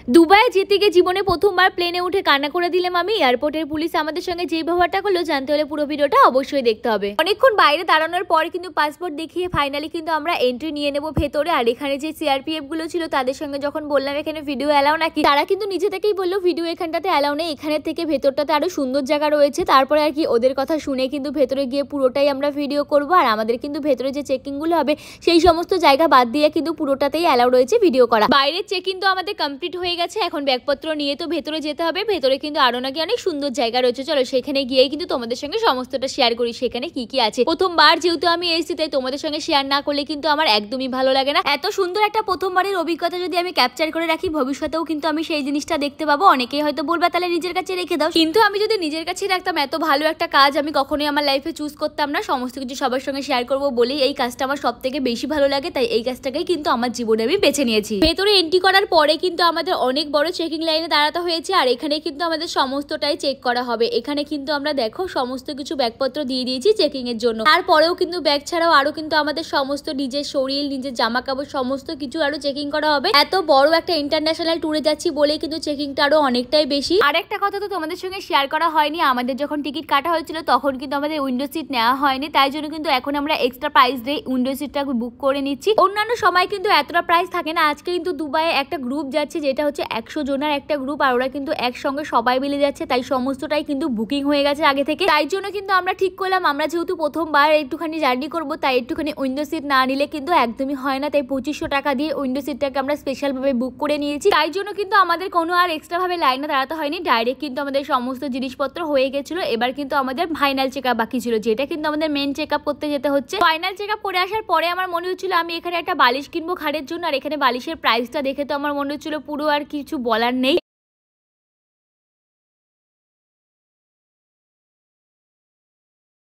Dubai যেতে গিয়ে জীবনে প্রথমবার প্লেনে উঠে কান্না করে দিলাম আমি। এয়ারপোর্টের পুলিশ আমাদের সঙ্গে যে ব্যবহারটা করলো জানতে হলে পুরো ভিডিওটা অবশ্যই দেখতে হবে। অনেকক্ষণ বাইরে দাঁড়ানোর পর কিন্তু পাসপোর্ট দেখিয়ে ফাইনালি কিন্তু আমরা এন্ট্রি নিয়ে নেব ভেতরে। আর এখানে যে সিআরপিএফ গুলো ছিল তাদের সঙ্গে যখন বললাম এখানে ভিডিও অ্যালাউ নাকি, তারা কিন্তু নিজে থেকেই বললো ভিডিও এখানটাতে অ্যালাউ নেই, এখানে থেকে ভেতরটাতে আরো সুন্দর জায়গা রয়েছে। তারপরে আর কি ওদের কথা শুনে কিন্তু ভেতরে গিয়ে পুরোটাই আমরা ভিডিও করব। আর আমাদের কিন্তু ভেতরে যে চেকিং গুলো হবে সেই সমস্ত জায়গা বাদ দিয়ে কিন্তু পুরোটাতেই অ্যালাউ রয়েছে ভিডিও করা। বাইরের চেকিং তো আমাদের কমপ্লিট হয়ে গেছে, এখন ব্যাগপত্র নিয়ে তো ভেতরে যেতে হবে। ভেতরে কিন্তু আরো নাকি অনেক সুন্দর জায়গা রয়েছে, চলো সেখানে গিয়েই কিন্তু তোমাদের সঙ্গে সমস্তটা শেয়ার করি সেখানে কি কি আছে। প্রথমবার যেহেতু আমি এসেছি তাই তোমাদের সঙ্গে শেয়ার না করলে কিন্তু আমার একদমই ভালো লাগে না। এত সুন্দর একটা প্রথমবারের অভিজ্ঞতা যদি আমি ক্যাপচার করে রাখি ভবিষ্যতেও কিন্তু আমি সেই জিনিসটা দেখতে পাবো। অনেকেই হয়তো বলবে তাহলে নিজের কাছে রেখে দাও, কিন্তু আমি যদি নিজের কাছে রাখতাম এত ভালো একটা কাজ আমি কখনোই আমার লাইফে চুজ করতাম না। সমস্ত কিছু সবার সঙ্গে শেয়ার করবো বলেই এই কাজটা আমার সব থেকে বেশি ভালো লাগে, তাই এই কাজটাকেই কিন্তু আমার জীবনে আমি বেছে নিয়েছি। ভেতরে এন্ট্রি করার পরে কিন্তু আমাদের অনেক বড় চেকিং লাইনে দাঁড়াতে হয়েছে। আর এখানে কিন্তু আমাদের সমস্তটাই চেক করা হবে। এখানে কিন্তু আমরা দেখো সমস্ত কিছু ব্যাগপত্র দিয়ে দিয়েছি চেকিং এর জন্য। তারপরেও কিন্তু ব্যাগ ছাড়াও আরো কিন্তু আমাদের সমস্ত নিজের শরীর নিজের জামা কাপড় সমস্ত কিছু আরো চেকিং করা হবে। এত বড় একটা ইন্টারন্যাশনাল ট্যুরে যাচ্ছি বলেই কিন্তু চেকিংটা আরো অনেকটাই বেশি। আর একটা কথা তো তোমাদের সঙ্গে শেয়ার করা হয়নি, আমাদের যখন টিকিট কাটা হয়েছিল তখন কিন্তু আমাদের উইন্ডো সিট নেওয়া হয়নি, তাই জন্য কিন্তু এখন আমরা এক্সট্রা প্রাইস দিয়ে উইন্ডো সিটটা বুক করে নিচ্ছি। অন্যান্য সময় কিন্তু এতটা প্রাইস থাকে না। আজকে কিন্তু দুবাইয়ে একটা গ্রুপ যাচ্ছে যেটা হচ্ছে 100 জনের একটা গ্রুপ, আর ওরা কিন্তু একসঙ্গে সবাই মিলে যাচ্ছে, তাই সমস্তটাই কিন্তু বুকিং হয়ে গেছে আগে থেকে। তাই জন্য কিন্তু আমরা ঠিক করলাম আমরা যেহেতু প্রথমবার একটুখানি জার্নি করবো তাই একটুখানি উইন্ডো সিট না নিলে কিন্তু একদমই হয় না, তাই 2500 টাকা দিয়ে উইন্ডো সিটটাকে আমরা স্পেশাল ভাবে বুক করে নিয়েছি। তাই জন্য কিন্তু আমাদের কোনো আর এক্সট্রা ভাবে লাইনে দাঁড়াতে হয়নি, ডাইরেক্ট কিন্তু আমাদের সমস্ত জিনিসপত্র হয়ে গেছিল। এবার কিন্তু আমাদের ফাইনাল চেক আপ বাকি ছিল, যেটা কিন্তু আমাদের মেন চেক আপ করতে যেতে হচ্ছে। ফাইনাল চেক আপ করে আসার পরে আমার মনে হচ্ছিল আমি এখানে একটা বালিশ কিনবো খাটের জন্য, আর এখানে বালিশের প্রাইসটা দেখে তো আমার মনে হচ্ছিল পুরো আর কিছু বলার নেই।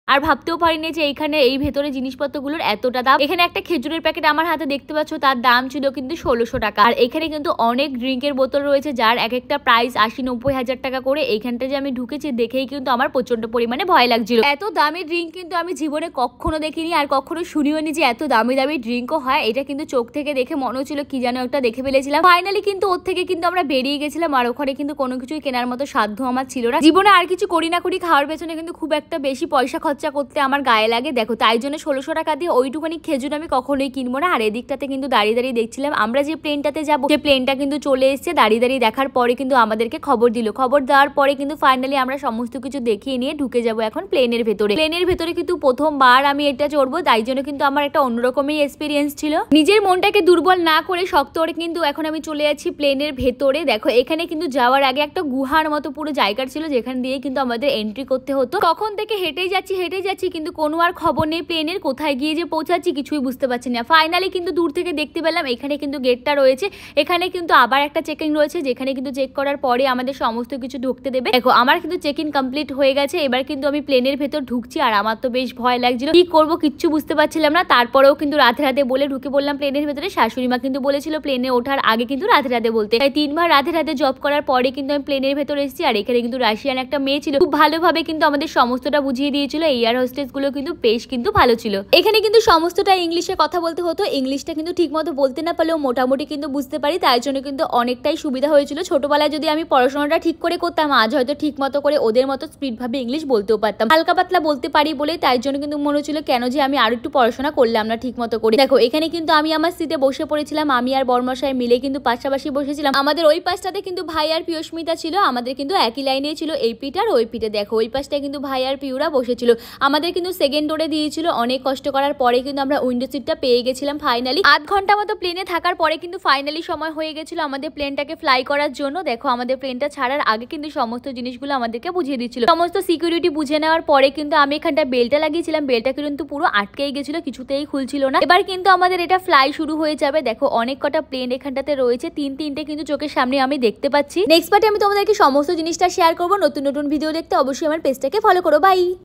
আর ভাবতেও পারিনি যে এখানে এই ভেতরে জিনিসপত্রগুলোর এতটা দাম। এখানে একটা খেজুরের প্যাকেট আমার হাতে দেখতে পাচ্ছ, তার দাম ছিল কিন্তু 1600 টাকা। আর এখানে কিন্তু অনেক ড্রিঙ্কের বোতল রয়েছে যার এক একটা প্রাইস 80-90 হাজার টাকা করে। এইখানটা যে আমি ঢুকেছি দেখেই কিন্তু আমার প্রচন্ড পরিমাণে ভয় লাগছিল। এত দামি ড্রিঙ্ক কিন্তু আমি জীবনে কখনো দেখিনি আর কখনো শুনিও নি যে এত দামি দামি ড্রিঙ্কও হয়। এটা কিন্তু চোখ থেকে দেখে মনে হচ্ছিল কি যেন একটা দেখে ফেলেছিলাম। ফাইনালি কিন্তু ওর থেকে কিন্তু আমরা বেরিয়ে গেছিলাম, আর ওখানে কিন্তু কোনো কিছুই কেনার মতো সাধ্য আমার ছিল না। জীবনে আর কিছু করি না করি খাওয়ার পেছনে কিন্তু খুব একটা বেশি পয়সা খরচা করতে আমার গায়ে লাগে। দেখো তাই জন্য 1600 টাকা দিয়ে ওইটুখানি খেজুর আমি কখনোই কিনবো না। আর এদিকটাতে কিন্তু দাঁড়িয়ে দাঁড়িয়ে দেখছিলাম আমরা যে প্লেনটাতে যাবো, যে প্লেনটা কিন্তু চলে এসেছে। দাঁড়িয়ে দাঁড়িয়ে দেখার পরে কিন্তু আমাদেরকে খবর দিল, খবর দেওয়ার পরে কিন্তু ফাইনালি আমরা সমস্ত কিছু দেখিয়ে নিয়ে ঢুকে যাবো এখন প্লেনের ভেতরে। প্লেনের ভেতরে কিন্তু প্রথমবার আমি এটা চড়বো, তাই জন্য কিন্তু আমার একটা অন্যরকমই এক্সপিরিয়েন্স ছিল। নিজের মনটাকে দুর্বল না করে শক্ত করে কিন্তু এখন আমি চলে যাচ্ছি প্লেনের ভেতরে। দেখো এখানে কিন্তু যাওয়ার আগে একটা গুহার মতো পুরো জায়গা ছিল যেখান দিয়ে কিন্তু আমাদের এন্ট্রি করতে হতো। কখন থেকে হেঁটেই যাচ্ছি কিন্তু কোনো আর খবর নেই প্লেনের, কোথায় গিয়ে যে পৌঁছাচ্ছি কিছুই বুঝতে পারছি না। ফাইনালি কিন্তু দূর থেকে দেখতে পেলাম এখানে কিন্তু গেটটা রয়েছে, এখানে কিন্তু আবার একটা চেকিং রয়েছে যেখানে কিন্তু চেক করার পরে আমাদের সমস্ত কিছু ঢুকতে দেবে। দেখো আমার কিন্তু চেকিং কমপ্লিট হয়ে গেছে, এবার কিন্তু আমি প্লেনের ভেতর ঢুকছি। আর আমার তো বেশ ভয় লাগছিল, কি করবো কিচ্ছু বুঝতে পারছিলাম না। তারপরেও কিন্তু রাতে রাতে বলে ঢুকে পড়লাম প্লেনের ভেতরে। শাশুড়ি মা কিন্তু বলেছিল প্লেনে ওঠার আগে কিন্তু রাতে রাতে বলতে, তাই 3 বার রাতে রাতে জব করার পরে কিন্তু আমি প্লেনের ভেতর এসেছি। আর এখানে কিন্তু রাশিয়ান একটা মেয়ে ছিল, খুব ভালোভাবে কিন্তু আমাদের সমস্তটা বুঝিয়ে দিয়েছিল। এয়ার হোস্টেস গুলো কিন্তু বেশ কিন্তু ভালো ছিল। এখানে কিন্তু সমস্তটা ইংলিশে কথা বলতে হতো, ইংলিশটা কিন্তু ঠিক মতো বলতে না পারলেও মোটামুটি কিন্তু বুঝতে পারি, তাই জন্য কিন্তু অনেকটাই সুবিধা হয়েছিল। ছোটবেলায় যদি আমি পড়াশোনাটা ঠিক করে করতাম আজ হয়তো ঠিক মতো করে ওদের মতো স্পিড ভাবে ইংলিশ বলতেও পারতাম। হালকা পাতলা বলতে পারি বলে তাই জন্য কিন্তু মনে হচ্ছিল কেন যে আমি আরো একটু পড়াশোনা করলাম না ঠিক মতো করে। দেখো এখানে কিন্তু আমি আমার সিটে বসে পড়েছিলাম, আমি আর বর্মশাই মিলে কিন্তু পাশাপাশি বসেছিলাম। আমাদের ওই পাশটাতে কিন্তু ভাই আর পিয়স্মিতা ছিল, আমাদের কিন্তু একই লাইনে ছিল এই পিঠ আর ওই পিঠে। দেখো ওই পাশটায় কিন্তু ভাই আর পিউরা বসেছিল, আমাদের কিন্তু সেকেন্ড ডোরে দিয়েছিল। অনেক কষ্ট করার পরে কিন্তু আমরা উইন্ডো সিটটা পেয়ে গেছিলাম ফাইনালি। আধ ঘন্টা মতো প্লেনে থাকার পরে কিন্তু ফাইনালি সময় হয়ে গেছিল আমাদের প্লেনটাকে ফ্লাই করার জন্য। দেখো আমাদের প্লেনটা ছাড়ার আগে কিন্তু সমস্ত জিনিসগুলো আমাদেরকে বুঝিয়ে দিচ্ছিল। সমস্ত সিকিউরিটি বুঝে নেওয়ার পরে কিন্তু আমি এখানটা বেলটা লাগিয়েছিলাম, বেলটা কিন্তু পুরো আটকেই গেছিল, কিছুতেই খুলছিল না। এবার কিন্তু আমাদের এটা ফ্লাই শুরু হয়ে যাবে। দেখো অনেক কটা প্লেন এখানটাতে রয়েছে, 3-3টে কিন্তু চোখের সামনে আমি দেখতে পাচ্ছি। নেক্সট পার্টে আমি তোমাদেরকে সমস্ত জিনিসটা শেয়ার করবো। নতুন নতুন ভিডিও দেখতে অবশ্যই আমার পেজটাকে ফলো করো। বাই।